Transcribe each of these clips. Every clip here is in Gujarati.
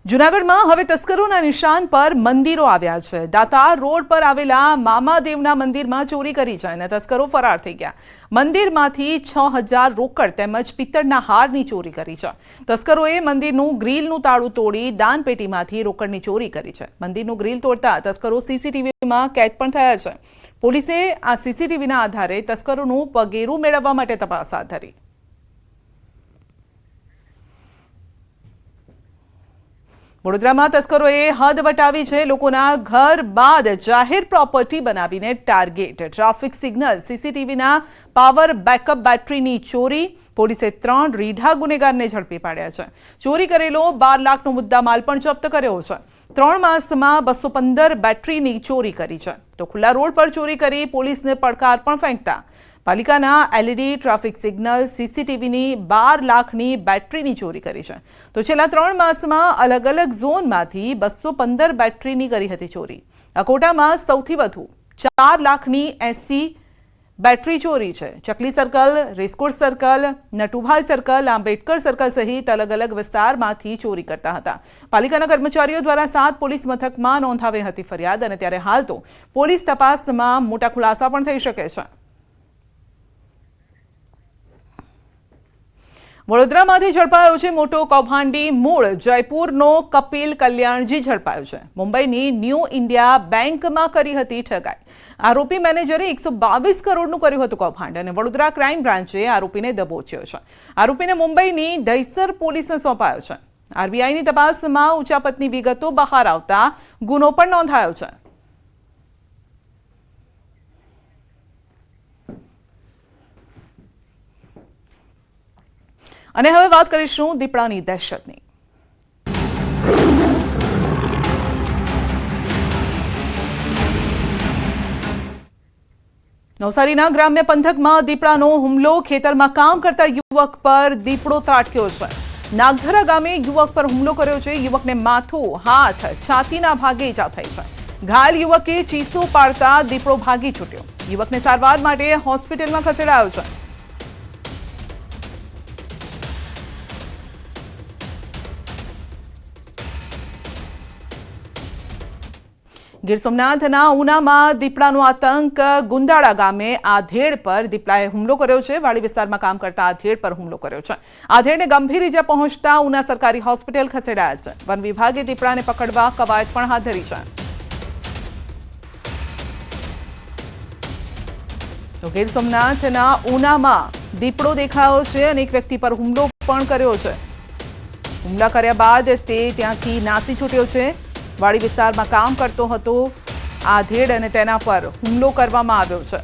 જૂનાગઢમાં હવે તસ્કરોના નિશાન પર મંદિરો આવ્યા છે। દાતાર રોડ પર આવેલા મામાદેવના મંદિરમાં ચોરી કરી છે અને તસ્કરો ફરાર થઈ ગયા। મંદિરમાંથી 6000 રોકડ તેમજ પિત્તળના હારની ચોરી કરી છે। તસ્કરોએ મંદિરનું ગ્રીલનું તાળું તોડી દાનપેટીમાંથી રોકડની ચોરી કરી છે। મંદિરનું ગ્રીલ તોડતા તસ્કરો સીસીટીવીમાં કેદ પણ થયા છે। પોલીસે આ સીસીટીવીના આધારે તસ્કરોનું પગેરું મેળવવા માટે તપાસ હાથ ધરી। વડોદરામાં તસ્કરોએ હદ વટાવી છે। લોકોના ઘર બાદ જાહેર પ્રોપર્ટી બનાવીને ટાર્ગેટ। ટ્રાફિક સિગ્નલ, સીસીટીવીના પાવર બેકઅપ બેટરીની ચોરી। પોલીસે 3 રીઢા ગુનેગારને ઝડપી પાડ્યા છે। ચોરી કરેલો 12 લાખનો મુદ્દામાલ પણ જપ્ત કર્યો છે। 3 માસમાં 215 બેટરીની ચોરી કરી છે। તો ખુલ્લા રોડ પર ચોરી કરી પોલીસને પડકાર પણ ફેંકતા પાલિકાના એલઈડી, ટ્રાફિક સિગ્નલ, સીસીટીવીની 12 લાખની બેટરીની ચોરી કરી છે। તો છેલ્લા 3 માસમાં અલગ અલગ ઝોનમાંથી 215 બેટરીની કરી હતી ચોરી। અકોટામાં સૌથી વધુ 4 લાખની 80 બેટરી ચોરી છે। ચકલી circle, racecourse circle, Natubhai circle, Ambedkar circle સહિત અલગ અલગ વિસ્તારમાંથી ચોરી કરતા હતા। પાલિકાના કર્મચારીઓ દ્વારા 7 પોલીસ મથકમાં નોંધાવી હતી ફરિયાદ અને ત્યારે હાલ તો પોલીસ તપાસમાં મોટા ખુલાસા પણ થઈ શકે છે। વડોદરામાંથી ઝડપાયો છે મોટો કૌભાંડી। મૂળ જયપુરનો કપિલ કલ્યાણજી ઝડપાયો છે। મુંબઈની ન્યૂ ઇન્ડિયા બેંકમાં કરી હતી ઠગાઈ। આરોપી મેનેજરે 122 કરોડનું કર્યું હતું કૌભાંડ અને વડોદરા ક્રાઇમ બ્રાન્ચે આરોપીને દબોચ્યો છે। આરોપીને મુંબઈની દહીસર પોલીસને સોંપાયો છે। આરબીઆઈની તપાસમાં ઉચાપતની વિગતો બહાર આવતા ગુનો પણ નોંધાયો છે। અને હવે વાત કરીશું દીપડાની દહેશતની। નવસારીના ગ્રામ્ય પંથકમાં દીપડાનો હુમલો। ખેતરમાં કામ કરતા યુવક પર દીપડો ત્રાટક્યો છે। નાગધરા ગામે યુવક પર હુમલો કર્યો છે। યુવકને માથું, હાથ, છાતીના ભાગે ઈજા થઈ છે। ઘાયલ યુવકે ચીસો પાડતા દીપડો ભાગી છૂટ્યો। યુવકને સારવાર માટે હોસ્પિટલમાં ખસેડાયો છે। ગીર સોમનાથના ઉનામાં દીપડાનો આતંક। ગુંદાળા ગામે આધેડ પર દીપડાએ હુમલો કર્યો છે। વાડી વિસ્તારમાં કામ કરતા આધેડ પર હુમલો કર્યો છે। આધેડને ગંભીર ઈજા પહોંચતા ઉના સરકારી હોસ્પિટલ ખસેડાયા છે। વન વિભાગે દીપડાને પકડવા કવાયત પણ હાથ ધરી છે। તો ગીર સોમનાથના ઉનામાં દીપડો દેખાયો છે અને એક વ્યક્તિ પર હુમલો પણ કર્યો છે। હુમલા કર્યા બાદ તે ત્યાંથી નાસી છૂટ્યો છે। વાડી વિસ્તારમાં કામ કરતો હતો આધેડ અને તેના પર હુમલો કરવામાં આવ્યો છે।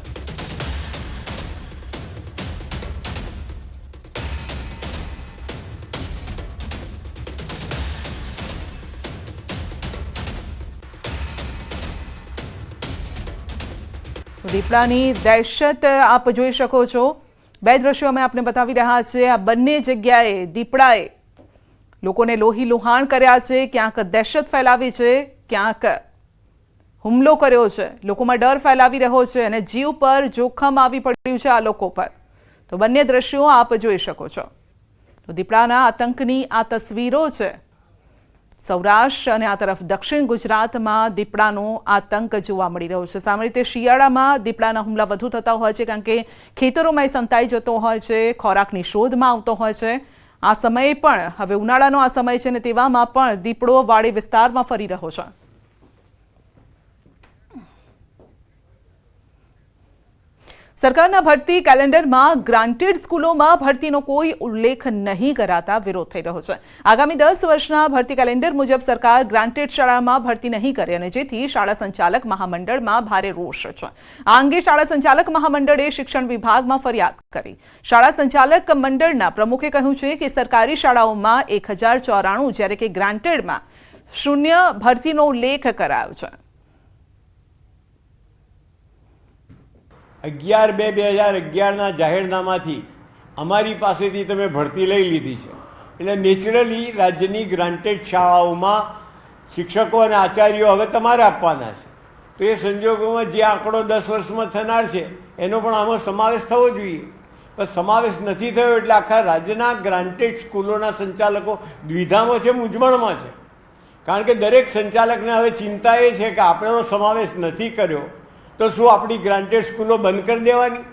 દીપડાની દહેશત આપ જોઈ શકો છો। 2 દ્રશ્યો અમે આપને બતાવી રહ્યા છીએ। આ બંને જગ્યાએ દીપડાએ લોકોને લોહી લુહાણ કર્યા છે। ક્યાંક દહેશત ફેલાવી છે, ક્યાંક હુમલો કર્યો છે। લોકોમાં ડર ફેલાવી રહ્યો છે અને જીવ પર જોખમ આવી પડ્યું છે આ લોકો પર। તો બંને દ્રશ્યો આપ જોઈ શકો છો। તો દીપડાના આતંકની આ તસવીરો છે। સૌરાષ્ટ્ર અને આ તરફ દક્ષિણ ગુજરાતમાં દીપડાનો આતંક જોવા મળી રહ્યો છે। સામાન્ય રીતે શિયાળામાં દીપડાના હુમલા વધુ થતા હોય છે કારણ કે ખેતરોમાં સંતાઈ જતો હોય છે, ખોરાકની શોધમાં આવતો હોય છે। આ સમયે પણ હવે ઉનાળાનો આ સમય છે ને તેવામાં પણ દીપડો વાડી વિસ્તારમાં ફરી રહ્યો છે। સરકારના ભરતી કેલેન્ડરમાં ગ્રાન્ટેડ સ્કૂલોમાં ભરતીનો કોઈ ઉલ્લેખ નહીં કરાતા વિરોધ થઈ રહ્યો છે। આગામી 10 વર્ષના ભરતી કેલેન્ડર મુજબ સરકાર ગ્રાન્ટેડ શાળામાં ભરતી નહીં કરે અને જેથી શાળા સંચાલક મહામંડળમાં ભારે રોષ છે। આ અંગે શાળા સંચાલક મહામંડળે શિક્ષણ વિભાગમાં ફરિયાદ કરી। શાળા સંચાલક મંડળના પ્રમુખે કહ્યું છે કે સરકારી શાળાઓમાં 1094 જ્યારે કે ગ્રાન્ટેડમાં 0 ભરતીનો ઉલ્લેખ કરાયો છે। 11/2/2011ના જાહેરનામાથી અમારી પાસેથી તમે ભરતી લઈ લીધી છે એટલે નેચરલી રાજ્યની ગ્રાન્ટેડ શાળાઓમાં શિક્ષકો અને આચાર્યો હવે તમારે આપવાના છે। તો એ સંજોગોમાં જે આંકડો 10 વર્ષમાં થનાર છે એનો પણ આમાં સમાવેશ થવો જોઈએ। પણ સમાવેશ નથી થયો એટલે આખા રાજ્યના ગ્રાન્ટેડ સ્કૂલોના સંચાલકો દ્વિધામાં છે, મૂંઝવણમાં છે। કારણ કે દરેક સંચાલકને હવે ચિંતા એ છે કે આપણો સમાવેશ નથી કર્યો તો શું આપણી ગ્રાન્ટેડ સ્કૂલો બંધ કરી દેવાની?